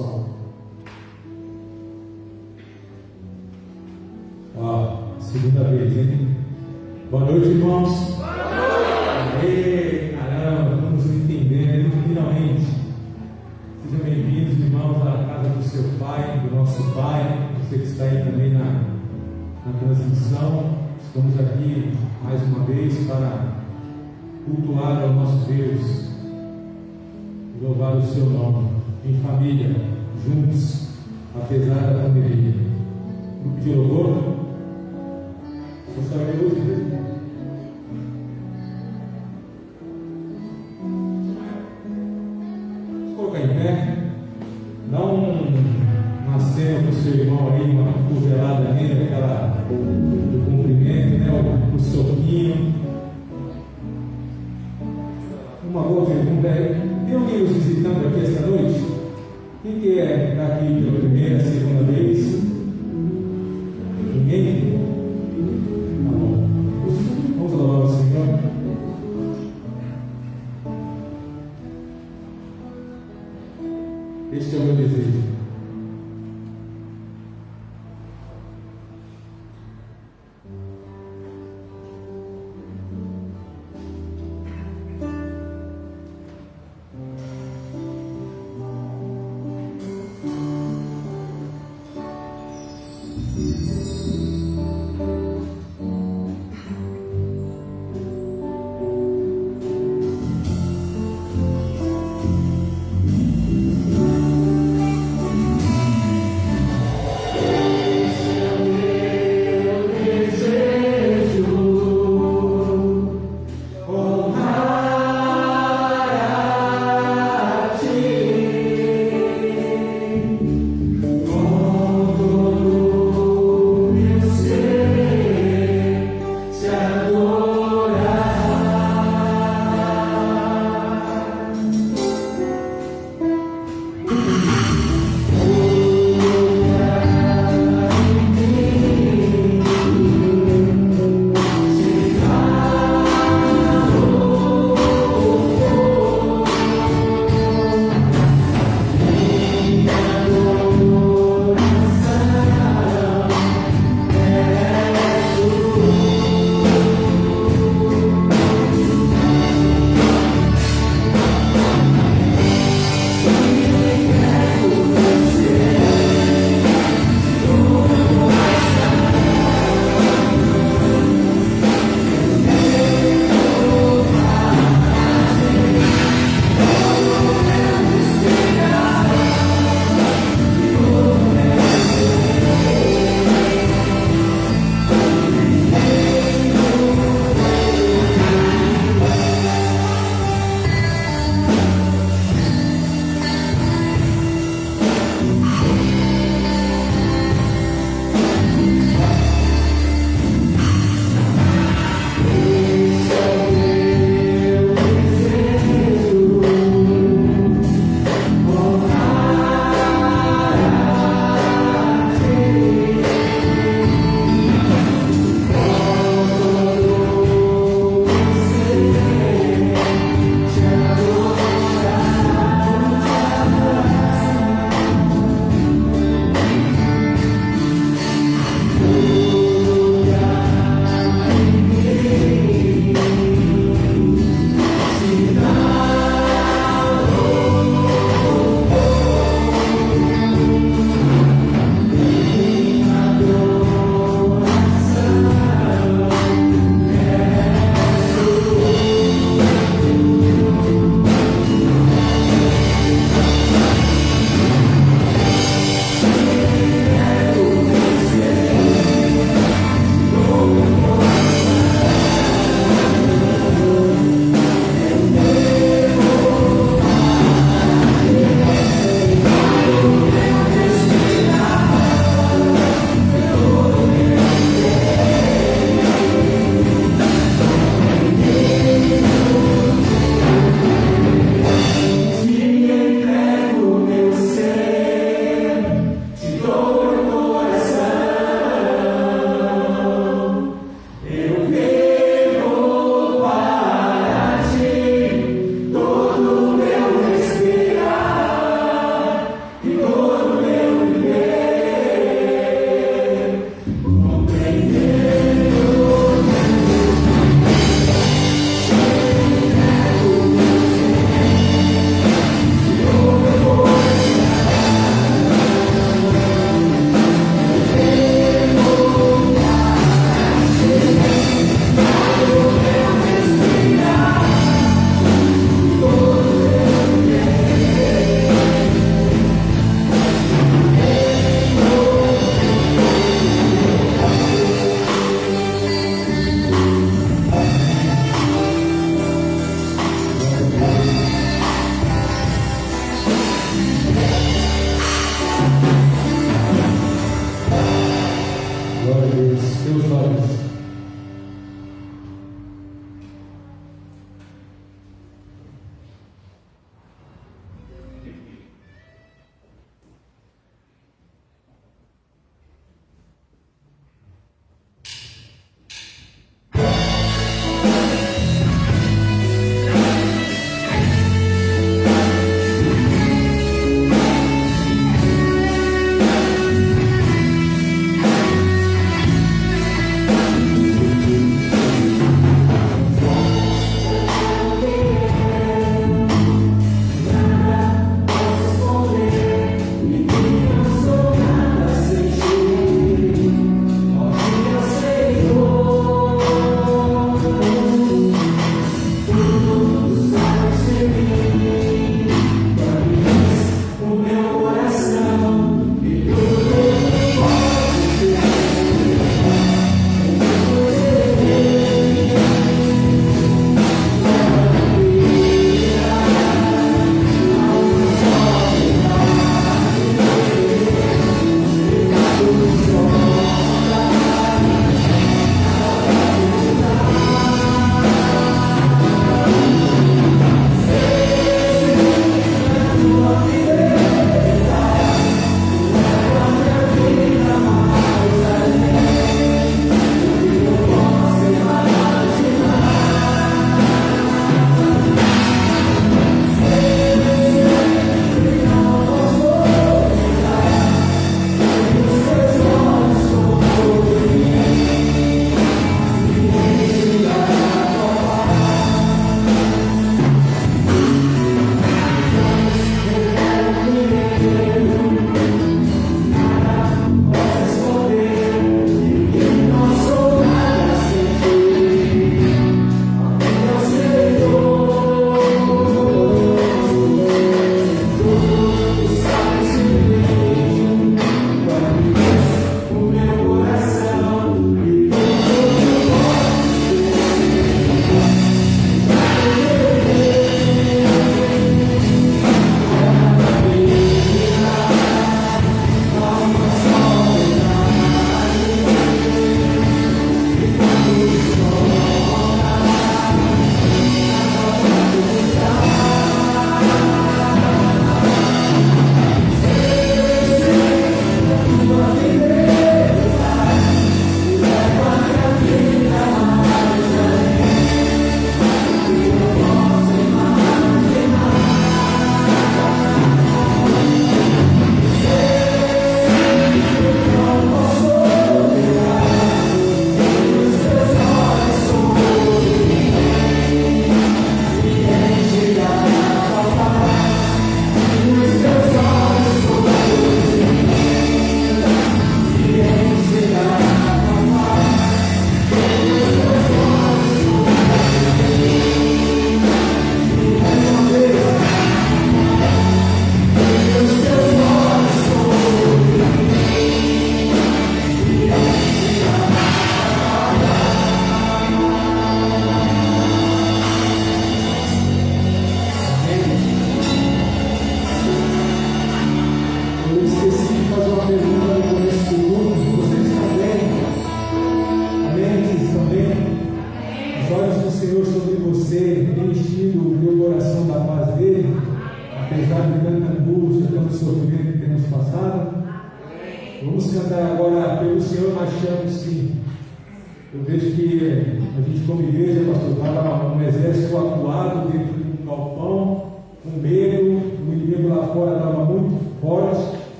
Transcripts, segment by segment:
Som. Segunda vez, hein? Boa noite, irmãos. Aê, caramba, estamos entendendo finalmente. Sejam bem-vindos, irmãos, à casa do seu Pai, do nosso Pai. Você que está aí também na transmissão. Estamos aqui mais uma vez para cultuar ao nosso Deus e louvar o seu nome, em família, juntos, apesar da pandemia. Grupo de louvor. Você sabe a luz, né? Vamos colocar em pé. Dá uma cena para o seu irmão aí, uma cotovelada nele, aquela do cumprimento, né? O soquinho. Uma boa pergunta é: tem alguém nos visitando aqui esta noite? Quem que está aqui pela primeira, segunda vez? Ninguém? Tá bom. Vamos louvar o Senhor. Este é o meu desejo.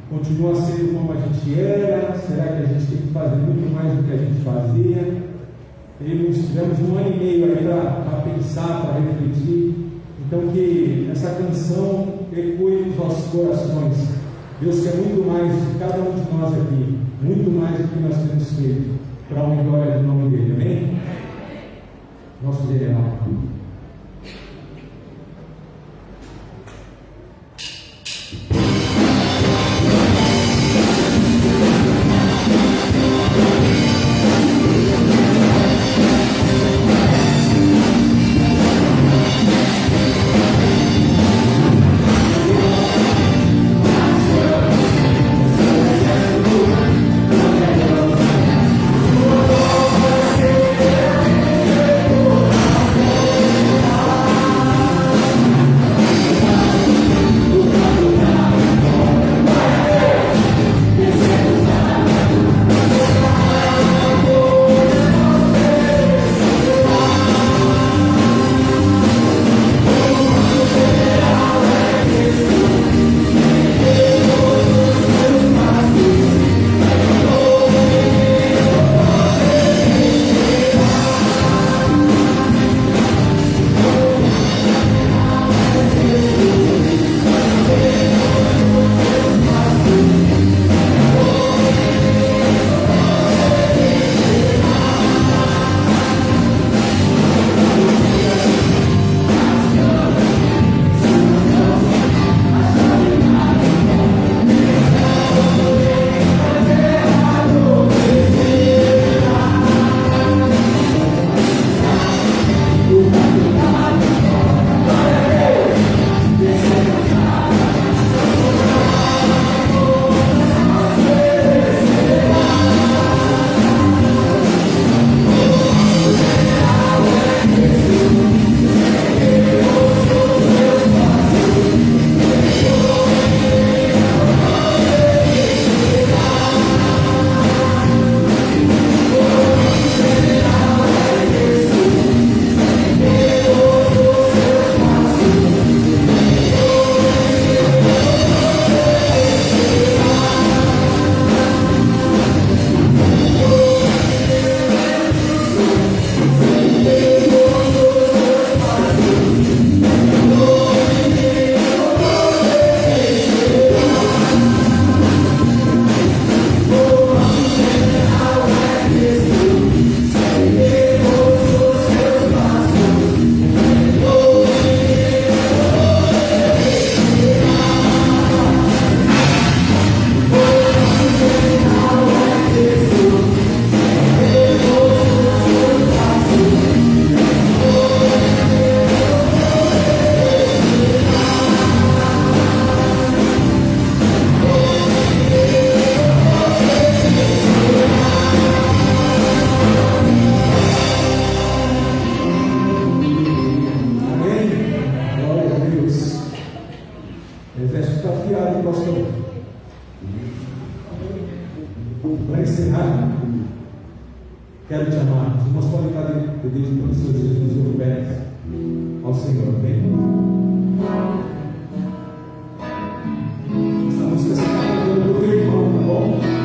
Continua sendo como a gente era? Será que a gente tem que fazer muito mais do que a gente fazia? Tivemos 1 ano e meio aí para pensar, para refletir. Então que essa canção ecoe nos nossos corações. Deus quer muito mais de cada um de nós aqui, muito mais do que nós temos feito, para a honra e glória do nome dele. Amém? Nosso general. Quero te amar. Os irmãos podem estar dedicando seus dias nos seus pés ao Senhor. Vem. Essa música você está cantando para o teu irmão, tá bom?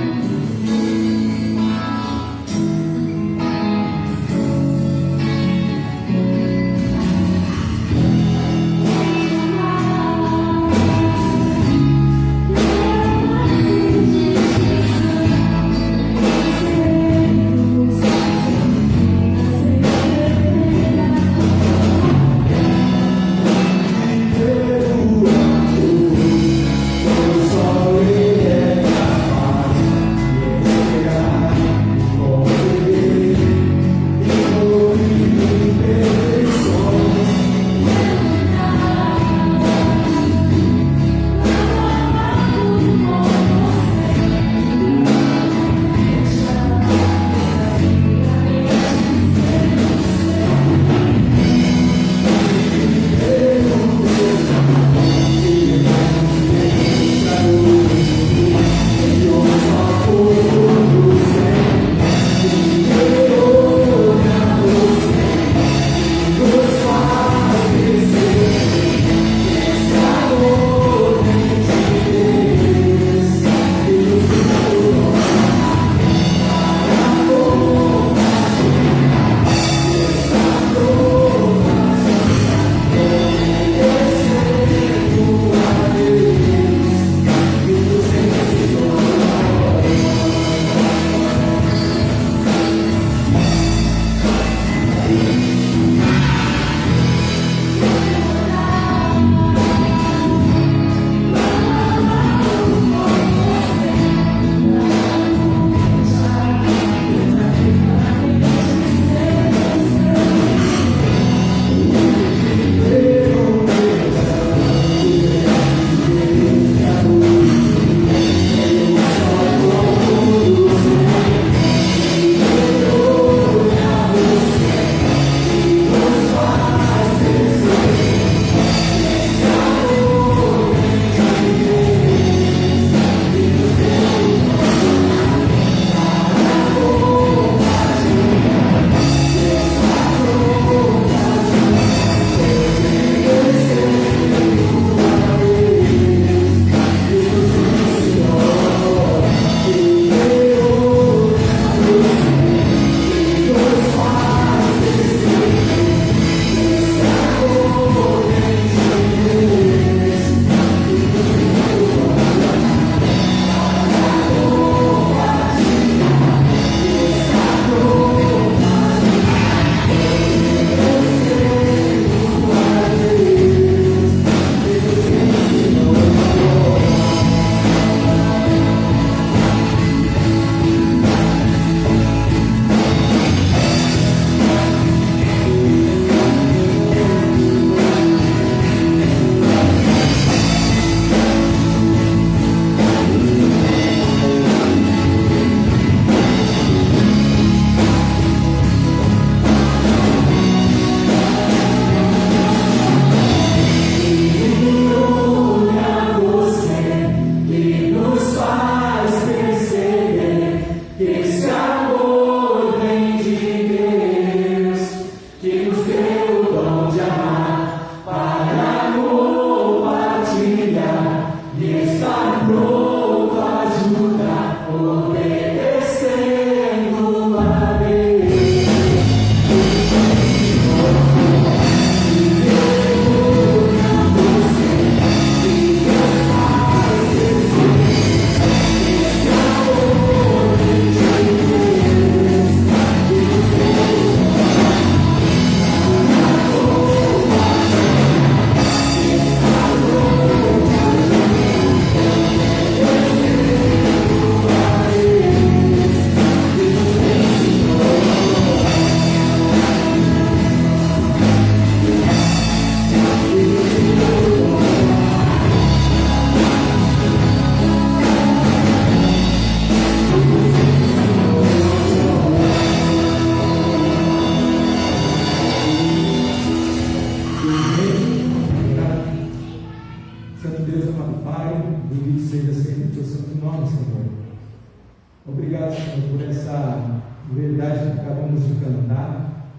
Obrigado, Senhor, por essa verdade que cada cantar,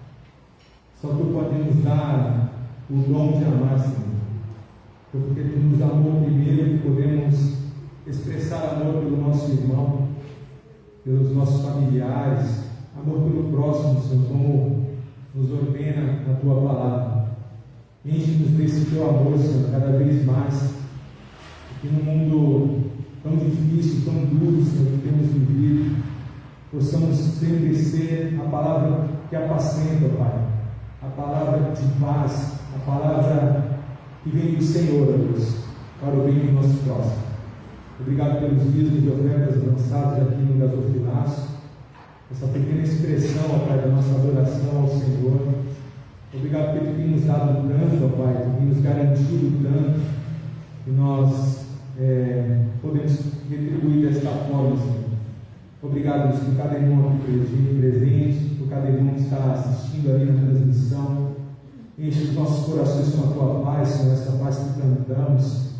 só Tu podemos dar o dom de amar, Senhor. Porque Tu nos amou primeiro, podemos expressar amor pelo nosso irmão, pelos nossos familiares, amor pelo próximo, Senhor, como nos ordena a Tua palavra. Enche-nos desse Teu amor, Senhor, cada vez mais, que no mundo tão difícil, tão duro, Senhor, que temos vivido, possamos sempre ser a palavra que apacenta, Pai, a palavra de paz, a palavra que vem do Senhor, Deus, para o bem do nosso próximo. Obrigado pelos dízimos de ofertas lançados aqui no gasofilaço, essa pequena expressão, ó Pai, da nossa adoração ao Senhor. Obrigado porque Tu tem nos dado tanto, ó Pai, Tu tem nos garantido tanto, e nós podemos retribuir desta forma, Senhor. Obrigado, Deus, por cada irmão aqui presente, por cada irmão que está assistindo ali na transmissão. Enche os nossos corações com a Tua paz, Senhor, essa paz que cantamos,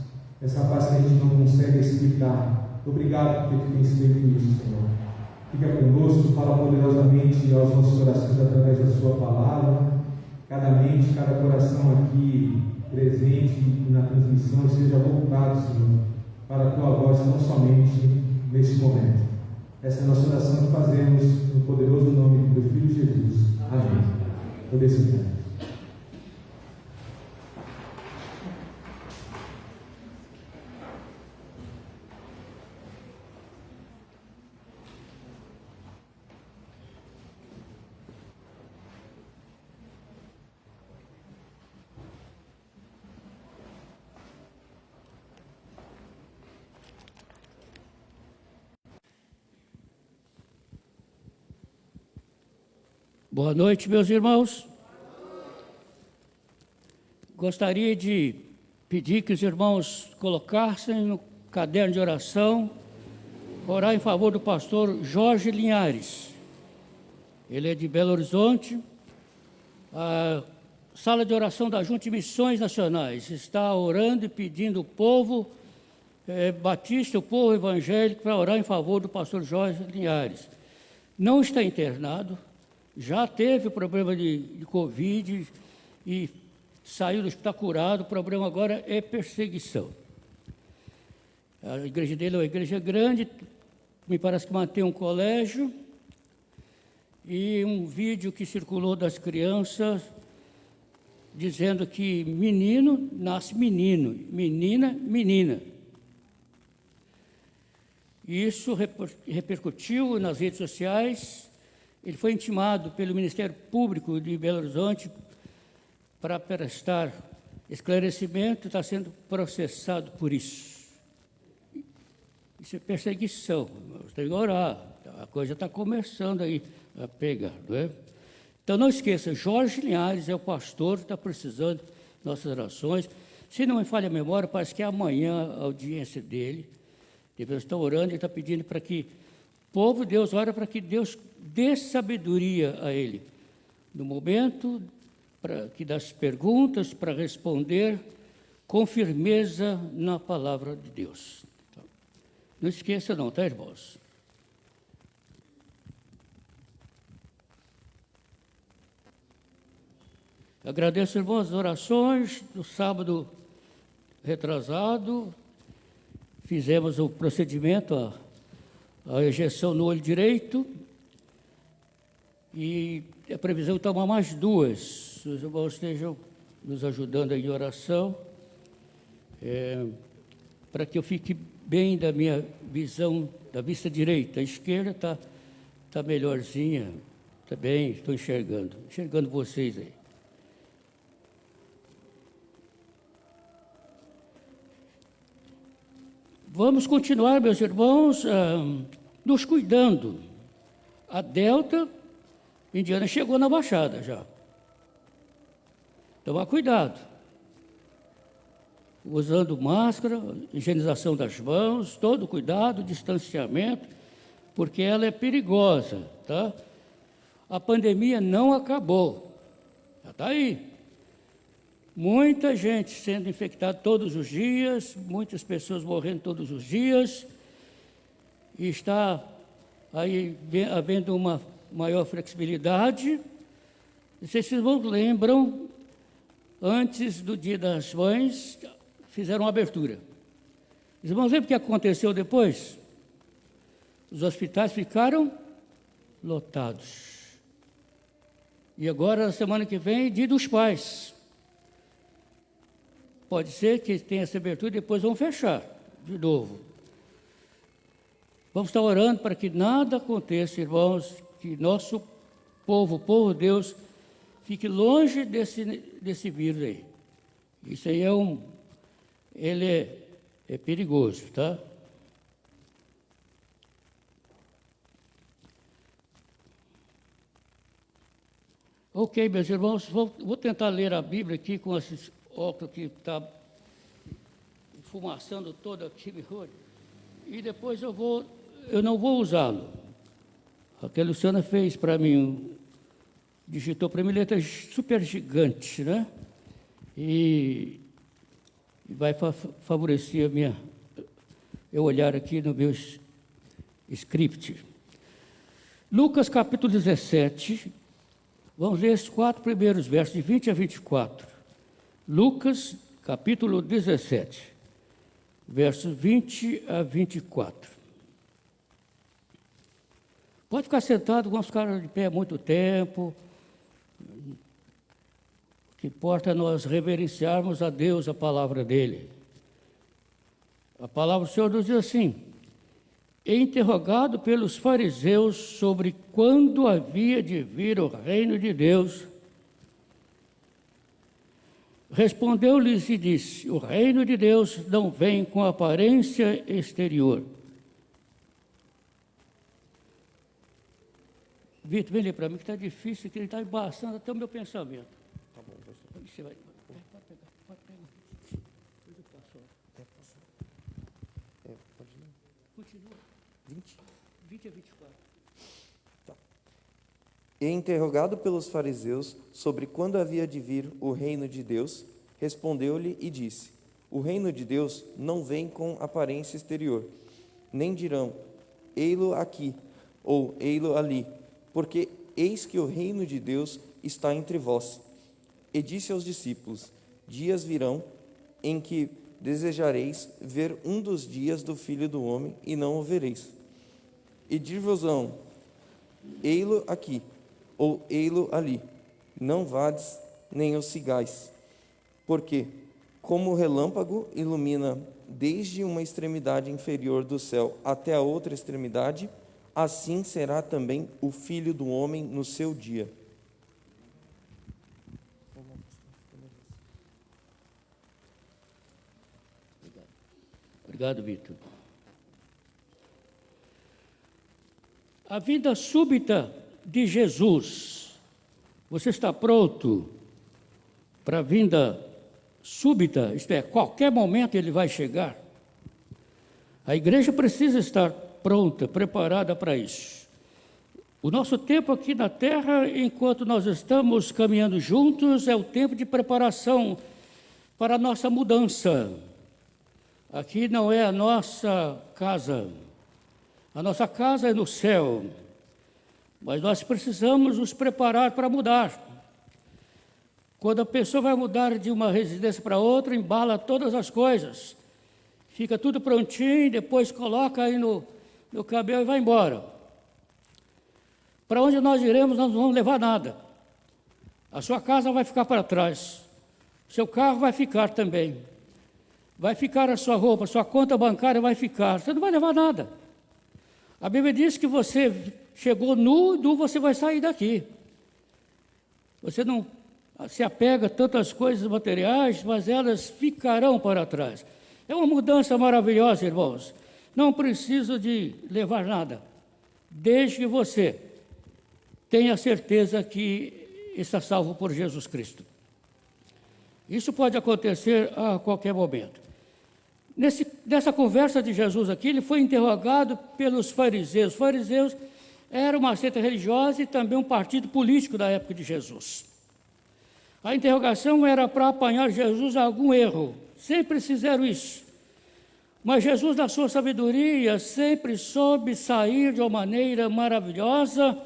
essa paz que a gente não consegue explicar. Obrigado porque Tu tens feito isso, Senhor. Fica conosco, fala poderosamente aos nossos corações através da Sua palavra. Cada mente, cada coração aqui presente na transmissão seja voltado, Senhor, para a Tua voz, não somente neste momento. Essa é a nossa oração que fazemos no poderoso nome do Filho Jesus. Amém. Por esse tempo. Boa noite, meus irmãos. Gostaria de pedir que os irmãos colocassem no caderno de oração, orar em favor do pastor Jorge Linhares. Ele é de Belo Horizonte. A sala de oração da Junta de Missões Nacionais está orando e pedindo o povo batista, o povo evangélico, para orar em favor do pastor Jorge Linhares. Não está internado, já teve problema de Covid e saiu do hospital curado. O problema agora é perseguição. A igreja dele é uma igreja grande, me parece que mantém um colégio, e um vídeo que circulou das crianças dizendo que menino nasce menino, menina, menina. Isso repercutiu nas redes sociais. Ele foi intimado pelo Ministério Público de Belo Horizonte para prestar esclarecimento, está sendo processado por isso. Isso é perseguição, tem que orar, a coisa está começando aí a pegar, não é? Então não esqueça, Jorge Linhares é o pastor que está precisando de nossas orações. Se não me falha a memória, parece que é amanhã a audiência dele. Eles estão orando e está pedindo para que o povo de Deus ore para que Deus dê sabedoria a ele, no momento das perguntas, para responder com firmeza na palavra de Deus. Então, não esqueça não, tá, irmãos? Agradeço, irmãos, as orações do sábado retrasado. Fizemos o procedimento, a injeção no olho direito, e a previsão é tomar mais 2. Os irmãos estejam nos ajudando aí em oração, para que eu fique bem da minha visão, da vista direita. A esquerda está melhorzinha, está bem, estou enxergando vocês aí. Vamos continuar, meus irmãos, nos cuidando. A Delta Indiana chegou na Baixada já. Tomar cuidado. Usando máscara, higienização das mãos, todo cuidado, distanciamento, porque ela é perigosa, tá? A pandemia não acabou, já está aí. Muita gente sendo infectada todos os dias, muitas pessoas morrendo todos os dias, e está aí havendo maior flexibilidade. Não sei se vocês irmãos lembram, antes do Dia das Mães, fizeram uma abertura. Os irmãos lembram o que aconteceu depois? Os hospitais ficaram lotados. E agora, na semana que vem, Dia dos Pais. Pode ser que tenha essa abertura e depois vão fechar de novo. Vamos estar orando para que nada aconteça, irmãos, que nosso povo, o povo de Deus, fique longe desse vírus aí. Isso aí ele é perigoso, tá? Ok, meus irmãos, vou tentar ler a Bíblia aqui com esses óculos que está fumaçando todo aqui, e depois eu não vou usá-lo. A que a Luciana fez para mim, digitou para mim letras super gigantes, né? E vai favorecer eu olhar aqui no meu script. Lucas capítulo 17, vamos ler os 4 primeiros versos, de 20 a 24. Lucas capítulo 17, versos 20 a 24. Pode ficar sentado, vamos ficar de pé muito tempo. O que importa é nós reverenciarmos a Deus, a palavra dele. A palavra do Senhor nos diz assim: interrogado pelos fariseus sobre quando havia de vir o reino de Deus, respondeu-lhes e disse: o reino de Deus não vem com aparência exterior. Vitor, vem ler para mim que está difícil, que ele está embaçando até o meu pensamento. Tá bom, pastor. Você vai, pode pegar. Depois eu passo. Pode ler. Continua. 20. 20 a 24. Tá. E interrogado pelos fariseus sobre quando havia de vir o reino de Deus, respondeu-lhe e disse: o reino de Deus não vem com aparência exterior, nem dirão, ei-lo aqui, ou ei-lo ali, porque eis que o reino de Deus está entre vós. E disse aos discípulos: dias virão em que desejareis ver um dos dias do Filho do Homem, e não o vereis. E dir-vos-ão, ei-lo aqui, ou ei-lo ali, não vades nem os sigais. Porque, como o relâmpago ilumina desde uma extremidade inferior do céu até a outra extremidade, assim será também o Filho do Homem no seu dia. Obrigado, Vitor. A vinda súbita de Jesus. Você está pronto para a vinda súbita? Isto é, qualquer momento ele vai chegar. A igreja precisa estar pronta, preparada para isso. O nosso tempo aqui na Terra, enquanto nós estamos caminhando juntos, é o tempo de preparação para a nossa mudança. Aqui não é a nossa casa. A nossa casa é no céu. Mas nós precisamos nos preparar para mudar. Quando a pessoa vai mudar de uma residência para outra, embala todas as coisas. Fica tudo prontinho, depois coloca aí no caminhão e vai embora. Para onde nós iremos, nós não vamos levar nada. A sua casa vai ficar para trás. O seu carro vai ficar também. Vai ficar a sua roupa, a sua conta bancária vai ficar. Você não vai levar nada. A Bíblia diz que você chegou nu você vai sair daqui. Você não se apega a tantas coisas materiais, mas elas ficarão para trás. É uma mudança maravilhosa, irmãos. Não preciso de levar nada, desde que você tenha certeza que está salvo por Jesus Cristo. Isso pode acontecer a qualquer momento. Nessa conversa de Jesus aqui, ele foi interrogado pelos fariseus. Os fariseus eram uma seita religiosa e também um partido político da época de Jesus. A interrogação era para apanhar Jesus a algum erro. Sempre fizeram isso. Mas Jesus, na sua sabedoria, sempre soube sair de uma maneira maravilhosa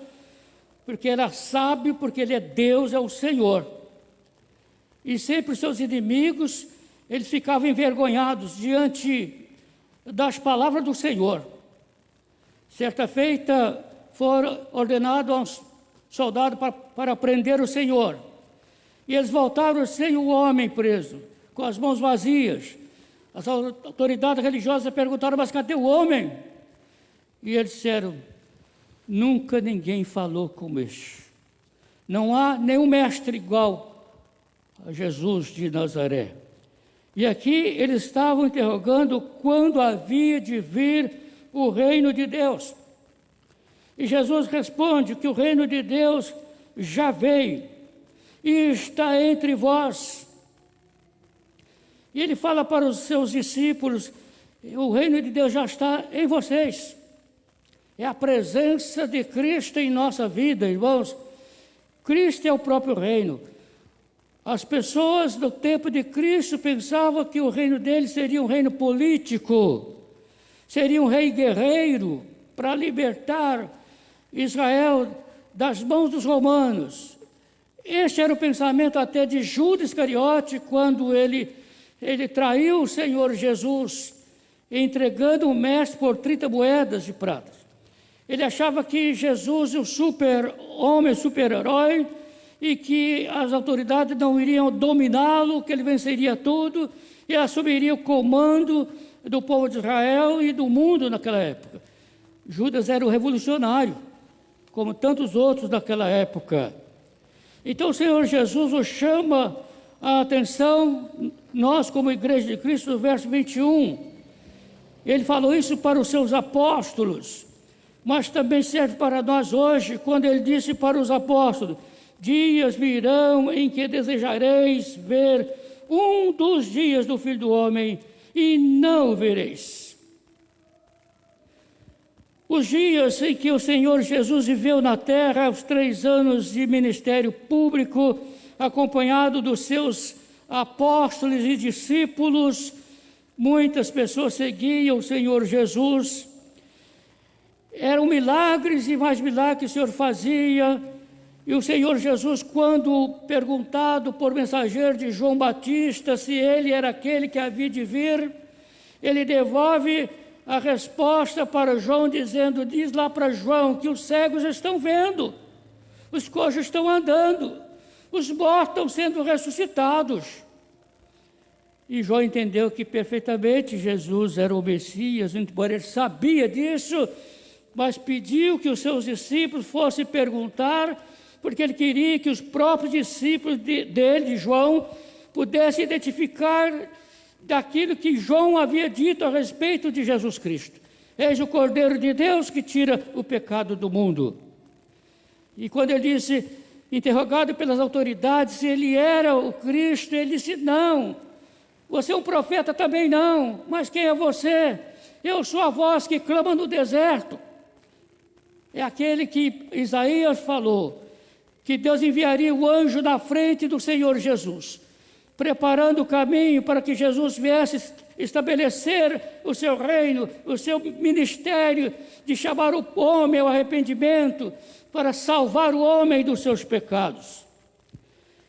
porque era sábio, porque ele é Deus, é o Senhor. E sempre os seus inimigos, eles ficavam envergonhados diante das palavras do Senhor. Certa feita, foi ordenado a um soldado para prender o Senhor. E eles voltaram sem o homem preso, com as mãos vazias. As autoridades religiosas perguntaram, mas cadê o homem? E eles disseram, nunca ninguém falou como este. Não há nenhum mestre igual a Jesus de Nazaré. E aqui eles estavam interrogando quando havia de vir o reino de Deus. E Jesus responde que o reino de Deus já veio e está entre vós. E ele fala para os seus discípulos, o reino de Deus já está em vocês. É a presença de Cristo em nossa vida, irmãos. Cristo é o próprio reino. As pessoas do tempo de Cristo pensavam que o reino dele seria um reino político, seria um rei guerreiro para libertar Israel das mãos dos romanos. Este era o pensamento até de Judas Iscariote, quando ele traiu o Senhor Jesus, entregando o mestre por 30 moedas de prata. Ele achava que Jesus é o super-homem, super-herói, e que as autoridades não iriam dominá-lo, que ele venceria tudo e assumiria o comando do povo de Israel e do mundo naquela época. Judas era o revolucionário, como tantos outros daquela época. Então o Senhor Jesus nos chama a atenção, nós como Igreja de Cristo, no verso 21. Ele falou isso para os seus apóstolos, mas também serve para nós hoje, quando ele disse para os apóstolos, dias virão em que desejareis ver um dos dias do Filho do Homem e não o vereis. Os dias em que o Senhor Jesus viveu na terra, os 3 anos de ministério público, acompanhado dos seus apóstolos e discípulos, muitas pessoas seguiam o Senhor Jesus. Eram milagres e mais milagres que o Senhor fazia. E o Senhor Jesus, quando perguntado por mensageiro de João Batista se ele era aquele que havia de vir, ele devolve a resposta para João, dizendo, diz lá para João que os cegos estão vendo, os coxos estão andando, os mortos estão sendo ressuscitados. E João entendeu que perfeitamente Jesus era o Messias, embora ele sabia disso, mas pediu que os seus discípulos fossem perguntar, porque ele queria que os próprios discípulos de João, pudessem identificar daquilo que João havia dito a respeito de Jesus Cristo. Eis o Cordeiro de Deus que tira o pecado do mundo. E quando ele disse, interrogado pelas autoridades, se ele era o Cristo, ele disse, não, você é um profeta também não, mas quem é você? Eu sou a voz que clama no deserto. É aquele que Isaías falou, que Deus enviaria o anjo na frente do Senhor Jesus, preparando o caminho para que Jesus viesse estabelecer o seu reino, o seu ministério de chamar o homem ao arrependimento, para salvar o homem dos seus pecados.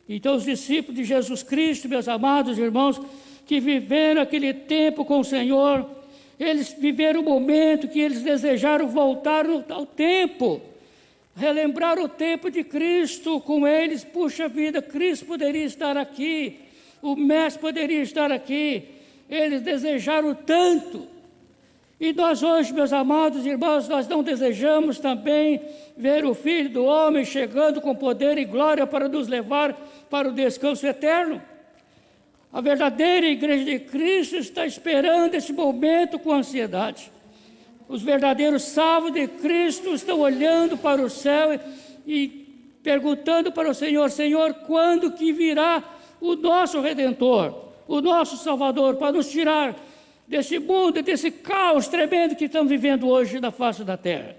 Então os discípulos de Jesus Cristo, meus amados irmãos, que viveram aquele tempo com o Senhor, eles viveram o momento que eles desejaram voltar ao tempo, relembrar o tempo de Cristo com eles. Puxa vida, Cristo poderia estar aqui, o Mestre poderia estar aqui. Eles desejaram tanto. E nós hoje, meus amados irmãos, nós não desejamos também ver o Filho do Homem chegando com poder e glória para nos levar para o descanso eterno? A verdadeira Igreja de Cristo está esperando esse momento com ansiedade. Os verdadeiros salvos de Cristo estão olhando para o céu e perguntando para o Senhor, Senhor, quando que virá o nosso Redentor, o nosso Salvador, para nos tirar desse mundo, desse caos tremendo que estamos vivendo hoje na face da terra.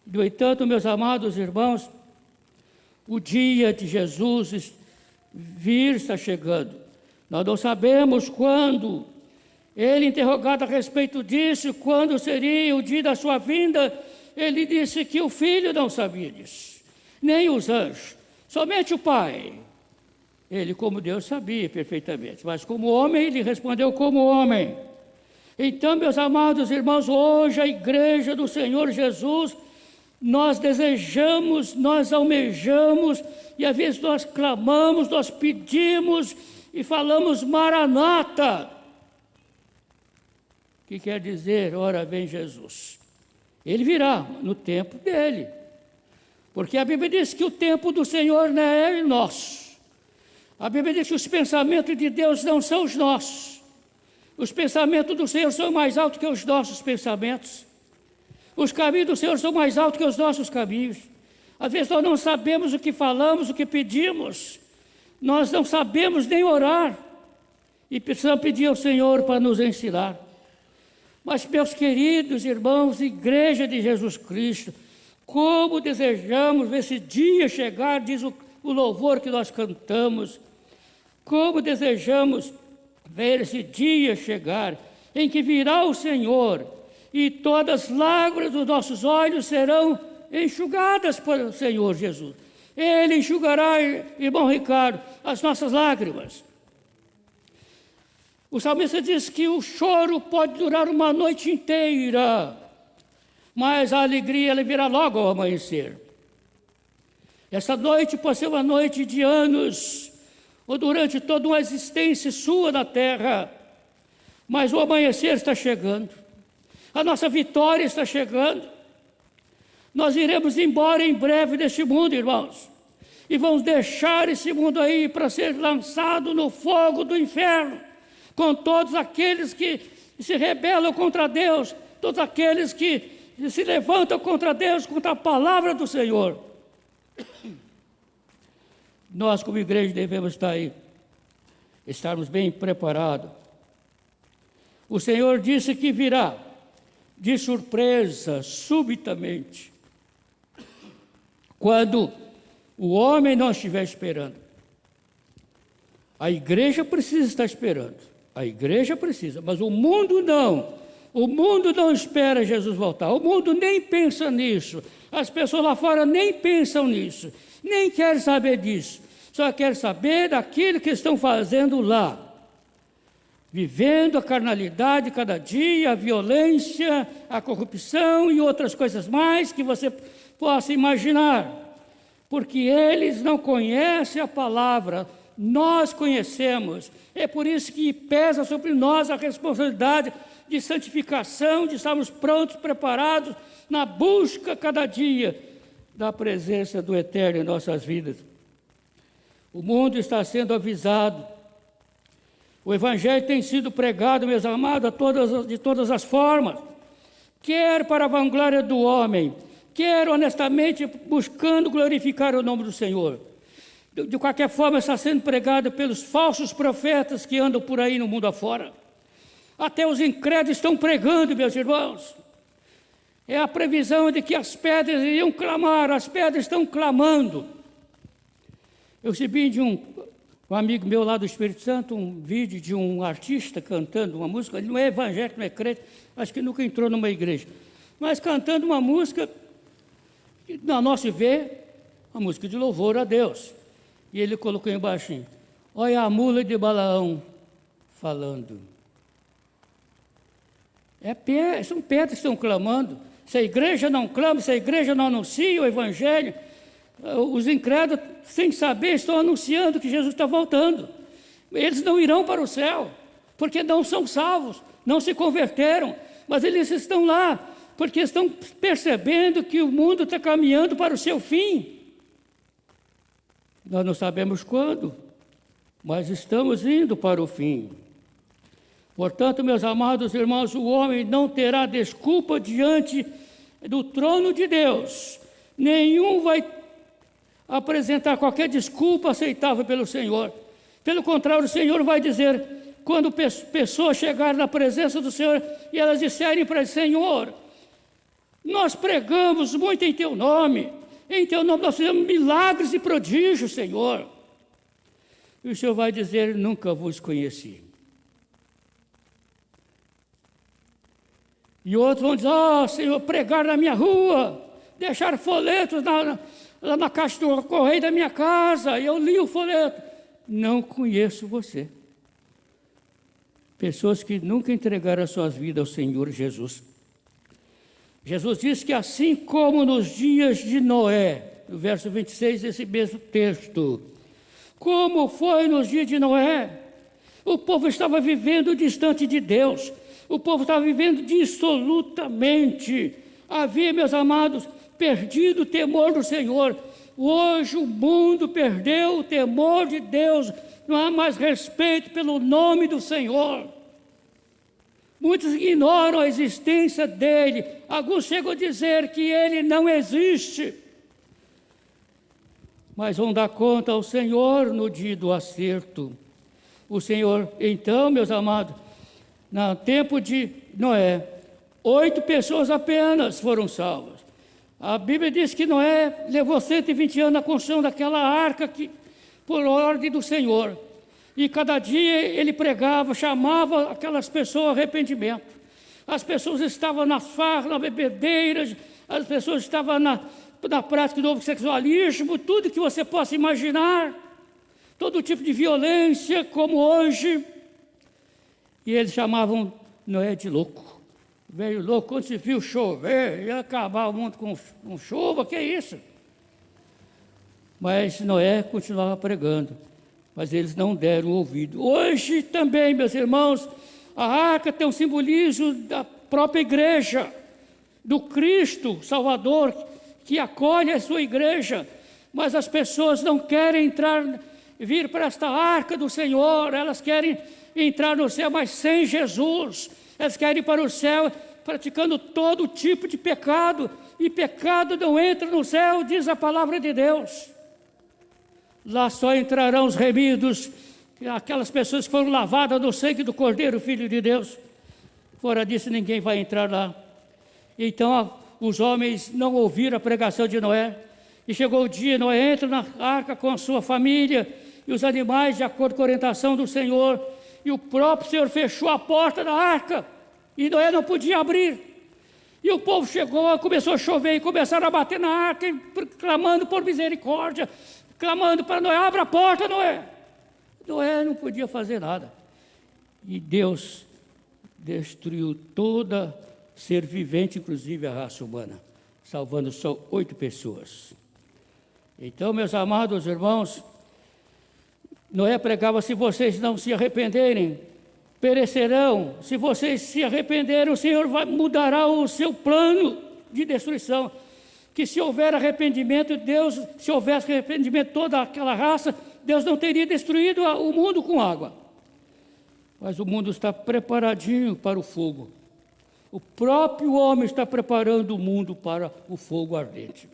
No entanto, meus amados irmãos, o dia de Jesus vir está chegando. Nós não sabemos quando. Ele, interrogado a respeito disso, quando seria o dia da sua vinda, ele disse que o filho não sabia disso. nem os anjos, somente o Pai. Ele, como Deus, sabia perfeitamente, mas como homem, ele respondeu como homem. Então, meus amados irmãos, hoje a igreja do Senhor Jesus, nós desejamos, nós almejamos, e às vezes nós clamamos, nós pedimos e falamos Maranata, que quer dizer, ora vem Jesus. Ele virá no tempo dele, porque a Bíblia diz que o tempo do Senhor não é nosso. A Bíblia diz que os pensamentos de Deus não são os nossos. Os pensamentos do Senhor são mais altos que os nossos pensamentos. Os caminhos do Senhor são mais altos que os nossos caminhos. Às vezes nós não sabemos o que falamos, o que pedimos. Nós não sabemos nem orar. E precisamos pedir ao Senhor para nos ensinar. Mas, meus queridos irmãos, igreja de Jesus Cristo, como desejamos ver esse dia chegar, diz o louvor que nós cantamos. Como desejamos ver esse dia chegar, em que virá o Senhor, e todas as lágrimas dos nossos olhos serão enxugadas pelo Senhor Jesus. Ele enxugará, irmão Ricardo, as nossas lágrimas. O salmista diz que o choro pode durar uma noite inteira, mas a alegria ela virá logo ao amanhecer. Essa noite pode ser uma noite de anos, ou durante toda uma existência sua na terra, mas o amanhecer está chegando, a nossa vitória está chegando. Nós iremos embora em breve deste mundo, irmãos, e vamos deixar esse mundo aí para ser lançado no fogo do inferno, com todos aqueles que se rebelam contra Deus, todos aqueles que se levantam contra Deus, contra a palavra do Senhor. Nós, como igreja, devemos estar aí, estarmos bem preparados. O Senhor disse que virá de surpresa, subitamente, quando o homem não estiver esperando. A igreja precisa estar esperando, a igreja precisa, mas o mundo não. O mundo não espera Jesus voltar, o mundo nem pensa nisso, as pessoas lá fora nem pensam nisso, nem querem saber disso, só querem saber daquilo que estão fazendo lá, vivendo a carnalidade cada dia, a violência, a corrupção e outras coisas mais que você possa imaginar, porque eles não conhecem a palavra, nós conhecemos, é por isso que pesa sobre nós a responsabilidade de santificação, de estarmos prontos, preparados na busca cada dia da presença do Eterno em nossas vidas. O mundo está sendo avisado, o Evangelho tem sido pregado, meus amados, de todas as formas, quer para a vanglória do homem, quer honestamente buscando glorificar o nome do Senhor. De qualquer forma, está sendo pregado pelos falsos profetas que andam por aí no mundo afora. Até os incrédulos estão pregando, meus irmãos. É a previsão de que as pedras iriam clamar, as pedras estão clamando. Eu recebi de um amigo meu lá do Espírito Santo um vídeo de um artista cantando uma música, ele não é evangélico, não é crente, acho que nunca entrou numa igreja, mas cantando uma música, na nosso ver, uma música de louvor a Deus. E ele colocou embaixo, olha a mula de Balaão falando. São pedras que estão clamando. Se a igreja não clama, se a igreja não anuncia o Evangelho, os incrédulos, sem saber, estão anunciando que Jesus está voltando. Eles não irão para o céu, porque não são salvos, não se converteram, mas eles estão lá, porque estão percebendo que o mundo está caminhando para o seu fim. Nós não sabemos quando, mas estamos indo para o fim. Portanto, meus amados irmãos, o homem não terá desculpa diante do trono de Deus. Nenhum vai apresentar qualquer desculpa aceitável pelo Senhor. Pelo contrário, o Senhor vai dizer, quando pessoas chegarem na presença do Senhor e elas disserem para ele, Senhor, nós pregamos muito em Teu nome nós fizemos milagres e prodígios, Senhor. E o Senhor vai dizer, nunca vos conheci. E outros vão dizer, Senhor, pregar na minha rua, deixar folhetos lá na caixa do correio da minha casa, e eu li o folheto. Não conheço você. Pessoas que nunca entregaram as suas vidas ao Senhor Jesus. Jesus disse que assim como nos dias de Noé, no verso 26 desse mesmo texto, como foi nos dias de Noé, o povo estava vivendo distante de Deus, o povo estava vivendo dissolutamente. Havia, meus amados, perdido o temor do Senhor. Hoje o mundo perdeu o temor de Deus, não há mais respeito pelo nome do Senhor. Muitos ignoram a existência dele, alguns chegam a dizer que ele não existe, mas vão dar conta ao Senhor no dia do acerto. O Senhor, então, meus amados, no tempo de Noé, 8 pessoas apenas foram salvas. A Bíblia diz que Noé levou 120 anos na construção daquela arca por ordem do Senhor. E cada dia ele pregava, chamava aquelas pessoas ao arrependimento. As pessoas estavam nas farras, nas bebedeiras, as pessoas estavam na prática do homossexualismo, tudo que você possa imaginar, todo tipo de violência, como hoje. E eles chamavam Noé de louco. Velho louco, quando se viu chover, ia acabar o mundo com chuva, que é isso? Mas Noé continuava pregando. Mas eles não deram ouvido. Hoje também, meus irmãos, a arca tem um simbolismo da própria igreja, do Cristo Salvador, que acolhe a sua igreja, mas as pessoas não querem vir para esta arca do Senhor, elas querem entrar no céu, mas sem Jesus. Elas querem ir para o céu praticando todo tipo de pecado, e pecado não entra no céu, diz a palavra de Deus. Lá só entrarão os remidos, aquelas pessoas que foram lavadas no sangue do Cordeiro, Filho de Deus. Fora disso, ninguém vai entrar lá. Então, os homens não ouviram a pregação de Noé. E chegou o dia, Noé entra na arca com a sua família e os animais, de acordo com a orientação do Senhor. E o próprio Senhor fechou a porta da arca. E Noé não podia abrir. E o povo chegou, começou a chover e começaram a bater na arca, clamando por misericórdia, clamando para Noé: abra a porta, Noé. Noé não podia fazer nada. E Deus destruiu toda ser vivente, inclusive a raça humana, salvando só 8 pessoas. Então, meus amados irmãos, Noé pregava: se vocês não se arrependerem, perecerão. Se vocês se arrependerem, o Senhor mudará o seu plano de destruição. Que se houver arrependimento, Deus, se houvesse arrependimento toda aquela raça, Deus não teria destruído o mundo com água. Mas o mundo está preparadinho para o fogo. O próprio homem está preparando o mundo para o fogo ardente.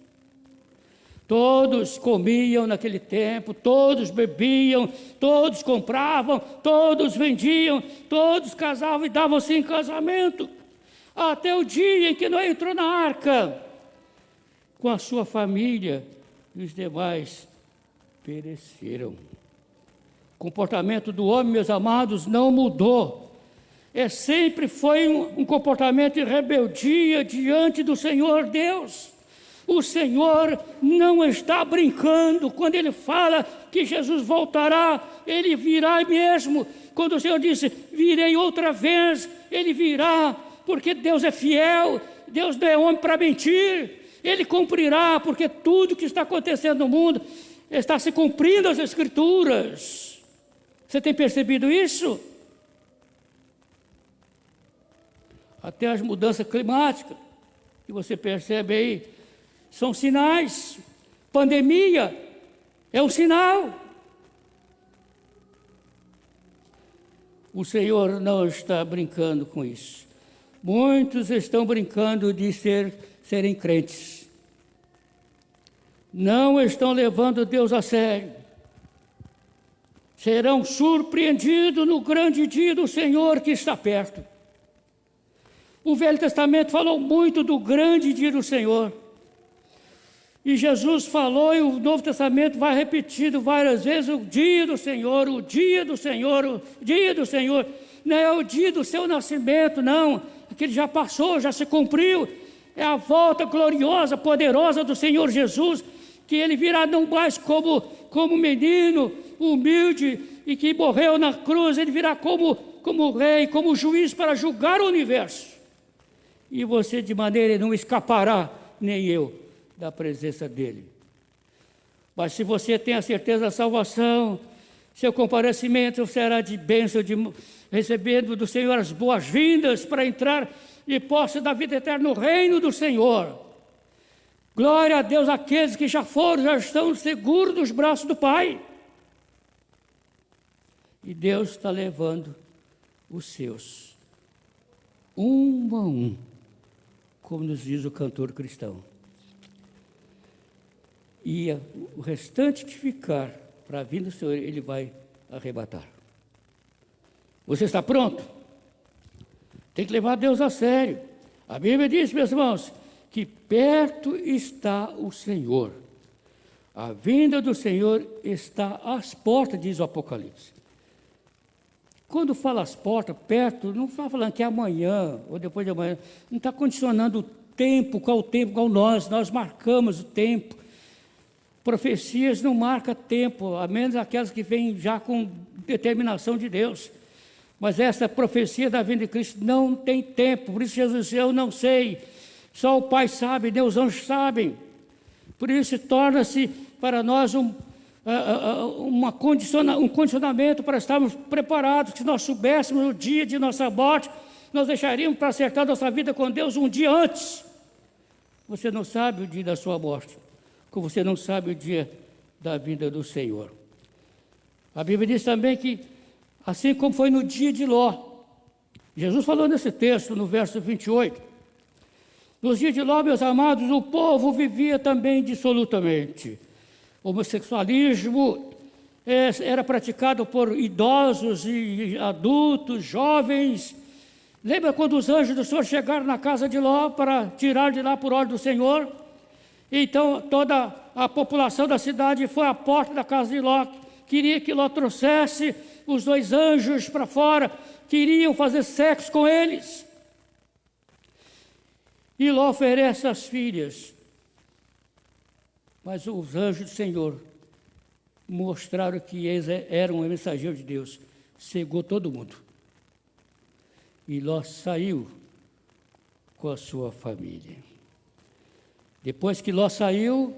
Todos comiam naquele tempo, todos bebiam, todos compravam, todos vendiam, todos casavam e davam-se em casamento. Até o dia em que Noé entrou na arca, com a sua família, e os demais pereceram. O comportamento do homem, meus amados, não mudou. Sempre foi um comportamento de rebeldia diante do Senhor Deus. O Senhor não está brincando quando Ele fala que Jesus voltará, Ele virá mesmo. Quando o Senhor disse: virei outra vez, Ele virá, porque Deus é fiel, Deus não é homem para mentir. Ele cumprirá, porque tudo que está acontecendo no mundo está se cumprindo as Escrituras. Você tem percebido isso? Até as mudanças climáticas, que você percebe aí, são sinais. Pandemia é um sinal. O Senhor não está brincando com isso. Muitos estão brincando de serem crentes. Não estão levando Deus a sério. Serão surpreendidos no grande dia do Senhor que está perto. O Velho Testamento falou muito do grande dia do Senhor. E Jesus falou, e o Novo Testamento vai repetindo várias vezes: o dia do Senhor, o dia do Senhor, o dia do Senhor. Não é o dia do seu nascimento, não. Aquele já passou, já se cumpriu. É a volta gloriosa, poderosa do Senhor Jesus, que ele virá não mais como menino humilde e que morreu na cruz, ele virá como rei, como juiz para julgar o universo. E você de maneira não escapará, nem eu, da presença dele. Mas se você tem a certeza da salvação, seu comparecimento será de bênção, recebendo do Senhor as boas-vindas para entrar e posse da vida eterna no reino do Senhor. Glória a Deus, aqueles que já foram, já estão seguros dos braços do Pai. E Deus está levando os seus, um a um, como nos diz o cantor cristão. E o restante que ficar para a vinda do Senhor, Ele vai arrebatar. Você está pronto? Tem que levar Deus a sério. A Bíblia diz, meus irmãos, que perto está o Senhor. A vinda do Senhor está às portas, diz o Apocalipse. Quando fala às portas, perto, não está falando que é amanhã ou depois de amanhã. Não está condicionando o tempo, qual nós marcamos o tempo. Profecias não marcam tempo, a menos aquelas que vêm já com determinação de Deus. Mas essa profecia da vinda de Cristo não tem tempo. Por isso Jesus disse, eu não sei. Só o Pai sabe, Deus os anjos sabem. Por isso torna-se para nós um condicionamento para estarmos preparados. Que se nós soubéssemos o dia de nossa morte, nós deixaríamos para acertar nossa vida com Deus um dia antes. Você não sabe o dia da sua morte, como você não sabe o dia da vinda do Senhor. A Bíblia diz também que, assim como foi no dia de Ló, Jesus falou nesse texto, no verso 28, nos dias de Ló, meus amados, o povo vivia também dissolutamente. O homossexualismo era praticado por idosos e adultos, jovens. Lembra quando os anjos do Senhor chegaram na casa de Ló para tirar de lá por ordem do Senhor? Então toda a população da cidade foi à porta da casa de Ló, queria que Ló trouxesse os dois anjos para fora, queriam fazer sexo com eles. E Ló oferece as filhas, mas os anjos do Senhor mostraram que eles eram mensageiros de Deus, cegou todo mundo. E Ló saiu com a sua família. Depois que Ló saiu,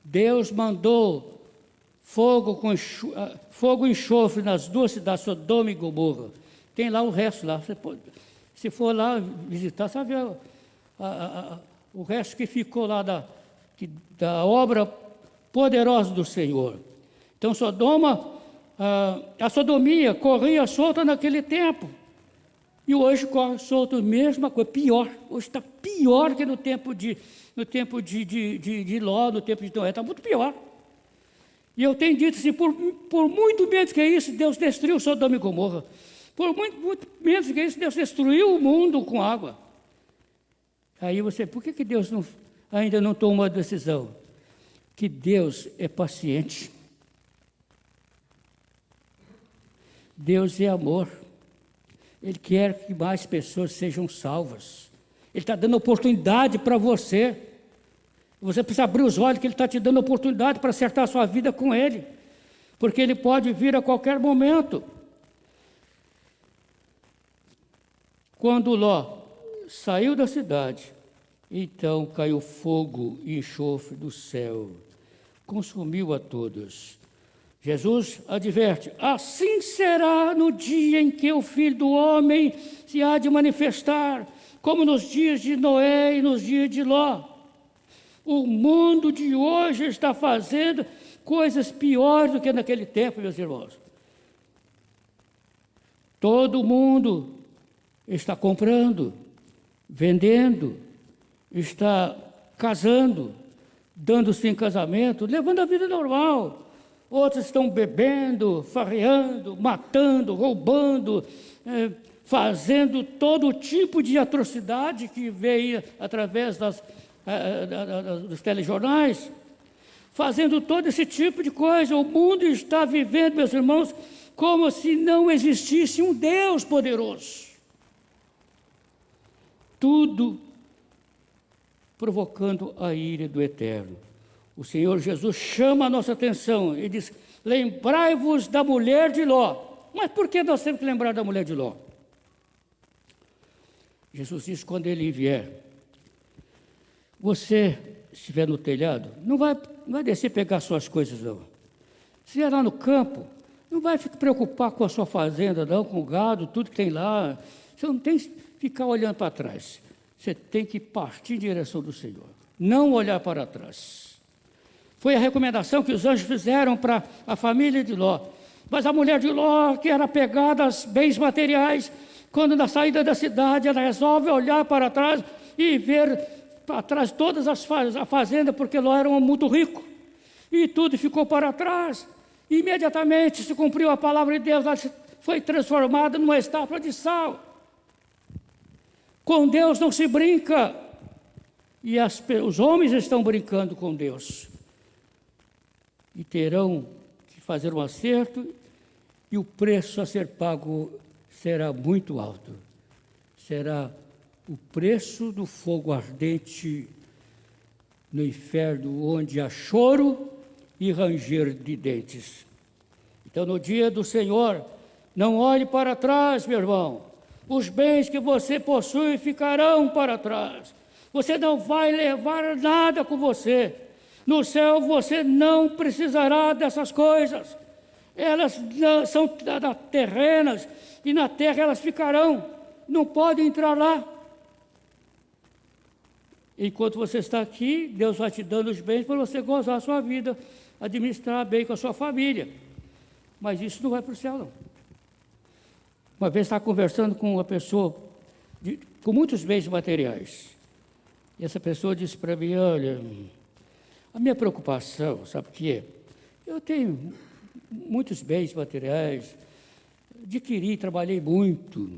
Deus mandou fogo e enxofre nas duas cidades, Sodoma e Gomorra. Tem lá o resto lá. Você pode, se for lá visitar, você vai ver o resto que ficou lá da obra poderosa do Senhor. Então, a sodomia corria solta naquele tempo. E hoje corre solto a mesma coisa, pior. Hoje está pior que no tempo de Ló, no tempo de Noé, está muito pior. E eu tenho dito assim, por muito menos que isso, Deus destruiu Sodoma e Gomorra. Por muito menos que isso, Deus destruiu o mundo com água. Aí por que Deus ainda não tomou a decisão? Que Deus é paciente. Deus é amor. Ele quer que mais pessoas sejam salvas. Ele está dando oportunidade para você. Você precisa abrir os olhos que Ele está te dando oportunidade para acertar a sua vida com Ele. Porque Ele pode vir a qualquer momento. Quando Ló saiu da cidade, então caiu fogo e enxofre do céu, consumiu a todos. Jesus adverte, assim será no dia em que o Filho do Homem se há de manifestar, como nos dias de Noé e nos dias de Ló. O mundo de hoje está fazendo coisas piores do que naquele tempo, meus irmãos. Todo mundo está comprando, vendendo, está casando, dando-se em casamento, levando a vida normal. Outros estão bebendo, farreando, matando, roubando, fazendo todo tipo de atrocidade que veio através dos telejornais, fazendo todo esse tipo de coisa. O mundo está vivendo, meus irmãos, como se não existisse um Deus poderoso. Tudo provocando a ira do Eterno. o Senhor Jesus chama a nossa atenção e diz: lembrai-vos da mulher de Ló. Mas por que nós temos que lembrar da mulher de Ló? Jesus diz: quando ele vier, você estiver no telhado, não vai descer pegar suas coisas, não. Se estiver lá no campo, não vai se preocupar com a sua fazenda, não, com o gado, tudo que tem lá. Você não tem que ficar olhando para trás. Você tem que partir em direção do Senhor, não olhar para trás. Foi a recomendação que os anjos fizeram para a família de Ló. Mas a mulher de Ló, que era apegada aos bens materiais, quando na saída da cidade, ela resolve olhar para trás e ver para trás todas a fazenda, porque Ló era um muito rico. E tudo ficou para trás. Imediatamente se cumpriu a palavra de Deus, ela foi transformada numa estátua de sal. Com Deus não se brinca. E os homens estão brincando com Deus. E terão que fazer um acerto, e o preço a ser pago será muito alto. Será o preço do fogo ardente no inferno, onde há choro e ranger de dentes. Então, no dia do Senhor, não olhe para trás, meu irmão. Os bens que você possui ficarão para trás. Você não vai levar nada com você. No céu você não precisará dessas coisas. Elas são terrenas e na terra elas ficarão. Não pode entrar lá. Enquanto você está aqui, Deus vai te dando os bens para você gozar a sua vida, administrar bem com a sua família. Mas isso não vai para o céu, não. Uma vez estava conversando com uma pessoa com muitos bens materiais. E essa pessoa disse para mim: olha, a minha preocupação, sabe o que é? Eu tenho muitos bens materiais, adquiri, trabalhei muito,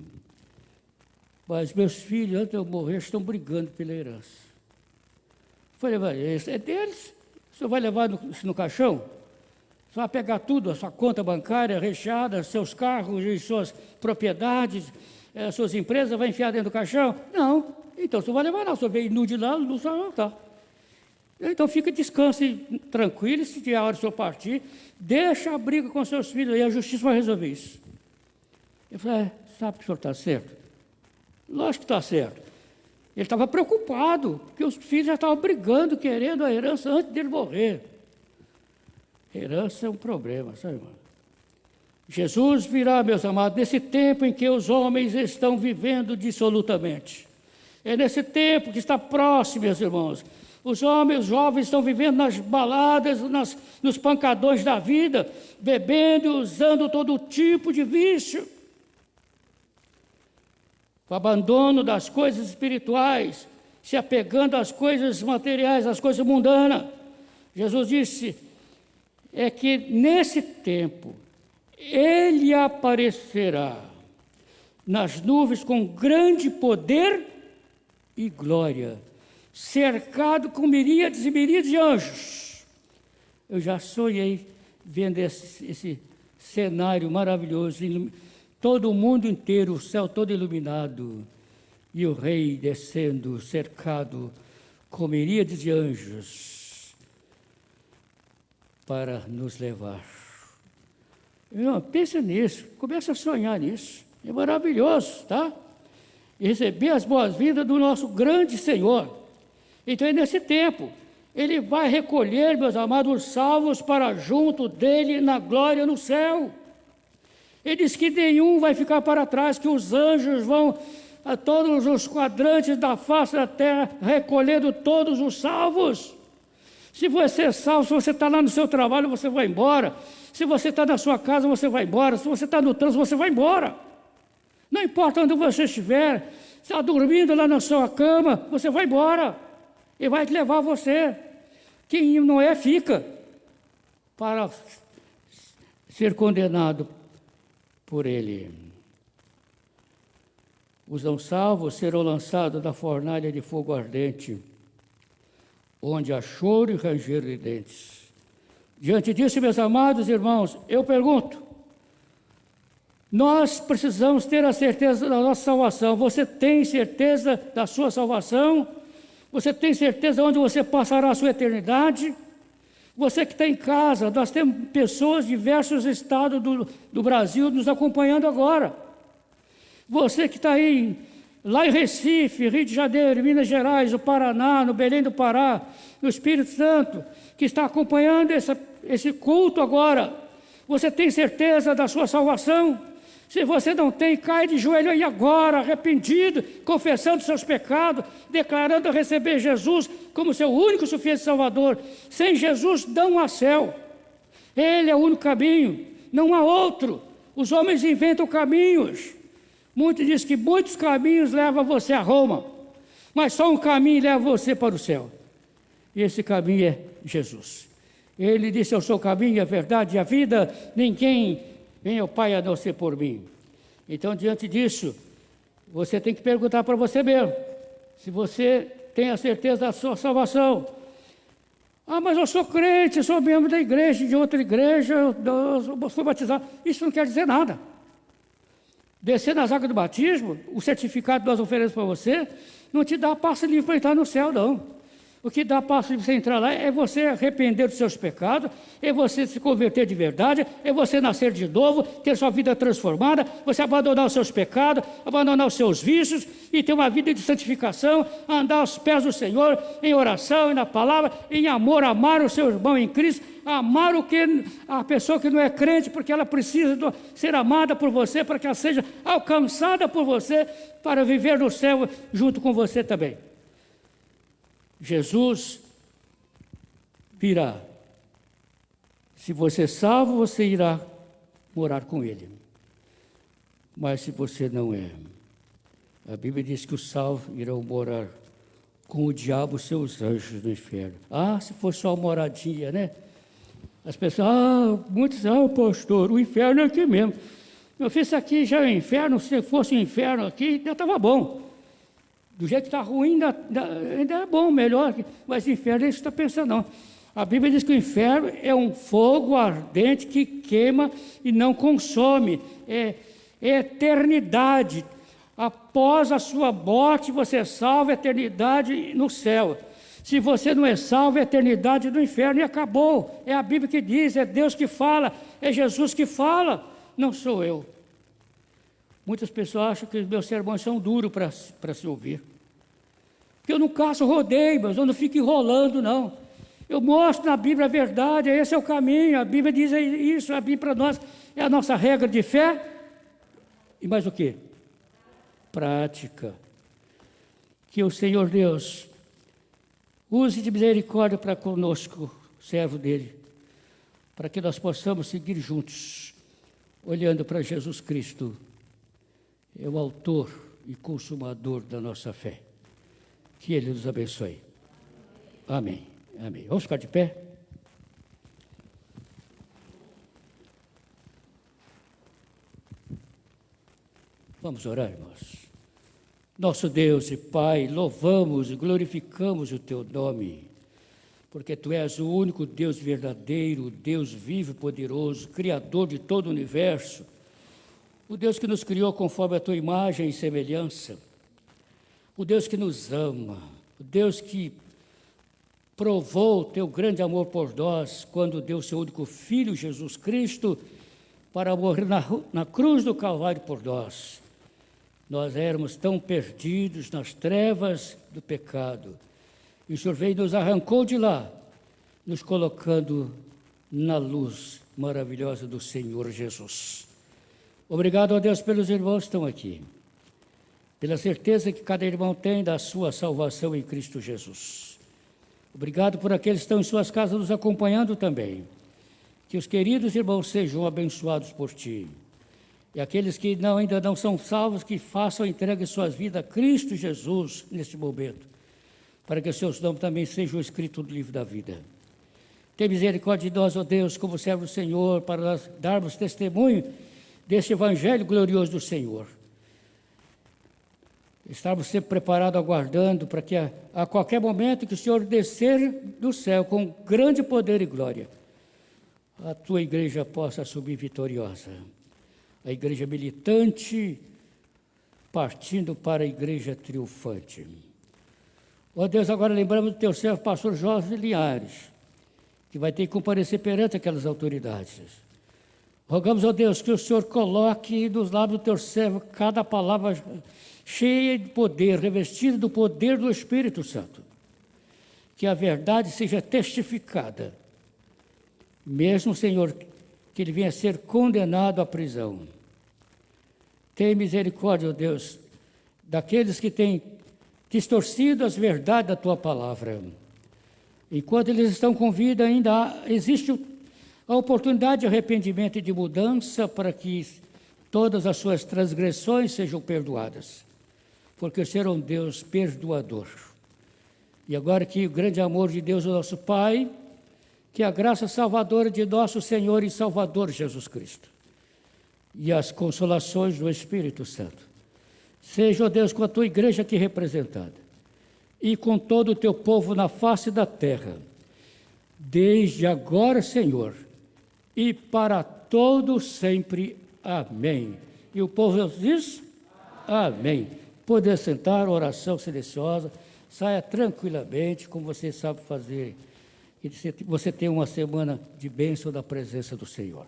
mas meus filhos, antes de eu morrer, estão brigando pela herança. Falei: mas é deles? O senhor vai levar no caixão? Você vai pegar tudo, a sua conta bancária recheada, seus carros e suas propriedades, suas empresas, vai enfiar dentro do caixão? Não. Então, você vai levar não. Se eu veio nu de lá, não está. Então, fica, descanse tranquilo, se tiver a hora de o senhor partir, deixa a briga com seus filhos e a justiça vai resolver isso. Eu falei: sabe que o senhor está certo? Lógico que está certo. Ele estava preocupado, porque os filhos já estavam brigando, querendo a herança antes dele morrer. Herança é um problema, sabe, irmão? Jesus virá, meus amados, nesse tempo em que os homens estão vivendo dissolutamente. É nesse tempo que está próximo, meus irmãos. Os homens, os jovens estão vivendo nas baladas, nos pancadões da vida, bebendo, usando todo tipo de vício. O abandono das coisas espirituais, se apegando às coisas materiais, às coisas mundanas. Jesus disse, é que nesse tempo, Ele aparecerá nas nuvens com grande poder e glória, cercado com miríades e miríades de anjos. Eu já sonhei vendo esse cenário maravilhoso, todo o mundo inteiro, o céu todo iluminado, e o rei descendo, cercado com miríades de anjos, para nos levar. Irmão, pensa nisso, começa a sonhar nisso, é maravilhoso, tá? E receber as boas-vindas do nosso grande Senhor. Então, é nesse tempo, Ele vai recolher, meus amados, os salvos para junto dEle na glória no céu. Ele diz que nenhum vai ficar para trás, que os anjos vão a todos os quadrantes da face da terra, recolhendo todos os salvos. Se você é salvo, se você está lá no seu trabalho, você vai embora. Se você está na sua casa, você vai embora. Se você está no trânsito, você vai embora. Não importa onde você estiver, está dormindo lá na sua cama, você vai embora. Ele vai te levar você. Quem não é, fica para ser condenado por Ele. Os não salvos serão lançados na fornalha de fogo ardente, onde há choro e ranger de dentes. Diante disso, meus amados irmãos, eu pergunto, nós precisamos ter a certeza da nossa salvação. Você tem certeza da sua salvação? Você tem certeza onde você passará a sua eternidade? Você que está em casa, nós temos pessoas de diversos estados do Brasil nos acompanhando agora. Você que está aí, lá em Recife, Rio de Janeiro, Minas Gerais, o Paraná, no Belém do Pará, no Espírito Santo, que está acompanhando esse culto agora. Você tem certeza da sua salvação? Se você não tem, cai de joelho aí agora, arrependido, confessando seus pecados, declarando receber Jesus como seu único e suficiente Salvador. Sem Jesus não há céu. Ele é o único caminho, não há outro. Os homens inventam caminhos. Muitos dizem que muitos caminhos levam você a Roma, mas só um caminho leva você para o céu. E esse caminho é Jesus. Ele disse: eu sou o caminho, a verdade e a vida, ninguém vem ao Pai a não ser por mim. Então, diante disso, você tem que perguntar para você mesmo, se você tem a certeza da sua salvação. Ah, mas eu sou crente, eu sou membro da igreja, de outra igreja, eu fui batizado. Isso não quer dizer nada. Descer nas águas do batismo, o certificado que nós oferecemos para você, não te dá passe livre para entrar no céu, não. O que dá passo para você entrar lá é você arrepender dos seus pecados, é você se converter de verdade, é você nascer de novo, ter sua vida transformada, você abandonar os seus pecados, abandonar os seus vícios e ter uma vida de santificação, andar aos pés do Senhor, em oração e na palavra, em amor, amar o seu irmão em Cristo, amar a pessoa que não é crente, porque ela precisa ser amada por você, para que ela seja alcançada por você, para viver no céu junto com você também. Jesus virá. Se você é salvo, você irá morar com Ele. Mas se você não é, a Bíblia diz que os salvos irão morar com o diabo e seus anjos no inferno. Ah, se for só uma moradinha, né? As pessoas, muitos, pastor, o inferno é aqui mesmo. Eu fiz isso aqui já é o inferno, se fosse o inferno aqui, já estava bom. Do jeito que está ruim, ainda é bom, melhor. Mas inferno é isso que está pensando, não. A Bíblia diz que o inferno é um fogo ardente que queima e não consome. É eternidade. Após a sua morte, você é salvo, eternidade no céu. Se você não é salvo, é eternidade no inferno e acabou. É a Bíblia que diz, é Deus que fala, é Jesus que fala, não sou eu. Muitas pessoas acham que os meus sermões são duros para se ouvir. Porque eu não caço rodeio, mas eu não fico enrolando, não. Eu mostro na Bíblia a verdade, esse é o caminho, a Bíblia diz isso, a Bíblia para nós é a nossa regra de fé. E mais o quê? Prática. Que o Senhor Deus use de misericórdia para conosco, servo dele, para que nós possamos seguir juntos, olhando para Jesus Cristo, é o autor e consumador da nossa fé. Que Ele nos abençoe. Amém. Amém. Vamos ficar de pé? Vamos orar, irmãos. Nosso Deus e Pai, louvamos e glorificamos o Teu nome, porque Tu és o único Deus verdadeiro, Deus vivo e poderoso, Criador de todo o universo, o Deus que nos criou conforme a Tua imagem e semelhança, o Deus que nos ama, o Deus que provou o Teu grande amor por nós, quando deu Seu único Filho, Jesus Cristo, para morrer na cruz do Calvário por nós. Nós éramos tão perdidos nas trevas do pecado, e o Senhor veio e nos arrancou de lá, nos colocando na luz maravilhosa do Senhor Jesus. Obrigado a Deus pelos irmãos que estão aqui, pela certeza que cada irmão tem da sua salvação em Cristo Jesus. Obrigado por aqueles que estão em suas casas nos acompanhando também. Que os queridos irmãos sejam abençoados por Ti. E aqueles que ainda não são salvos, que façam a entrega de suas vidas a Cristo Jesus neste momento, para que os seus nomes também sejam escritos no livro da vida. Tem misericórdia de nós, ó Deus, como servo do Senhor, para nós darmos testemunho desse evangelho glorioso do Senhor. Estarmos sempre preparados, aguardando, para que a qualquer momento que o Senhor descer do céu com grande poder e glória, a Tua igreja possa subir vitoriosa. A igreja militante partindo para a igreja triunfante. Ó Deus, agora lembramos do Teu servo, pastor Jorge Linhares, que vai ter que comparecer perante aquelas autoridades. Rogamos, ó Deus, que o Senhor coloque dos lábios do teu servo cada palavra cheia de poder, revestida do poder do Espírito Santo. Que a verdade seja testificada, mesmo, Senhor, que ele venha a ser condenado à prisão. Tem misericórdia, ó Deus, daqueles que têm distorcido as verdades da tua palavra. Enquanto eles estão com vida, ainda existe a oportunidade de arrependimento e de mudança para que todas as suas transgressões sejam perdoadas, porque o Senhor é um Deus perdoador. E agora que o grande amor de Deus, o nosso Pai, que a graça salvadora de nosso Senhor e Salvador Jesus Cristo, e as consolações do Espírito Santo, seja, ó Deus, com a tua igreja aqui representada, e com todo o teu povo na face da terra, desde agora, Senhor, e para todo sempre. Amém. E o povo diz? Amém. Poder sentar, oração silenciosa, saia tranquilamente, como você sabe fazer, e você tenha uma semana de bênção da presença do Senhor.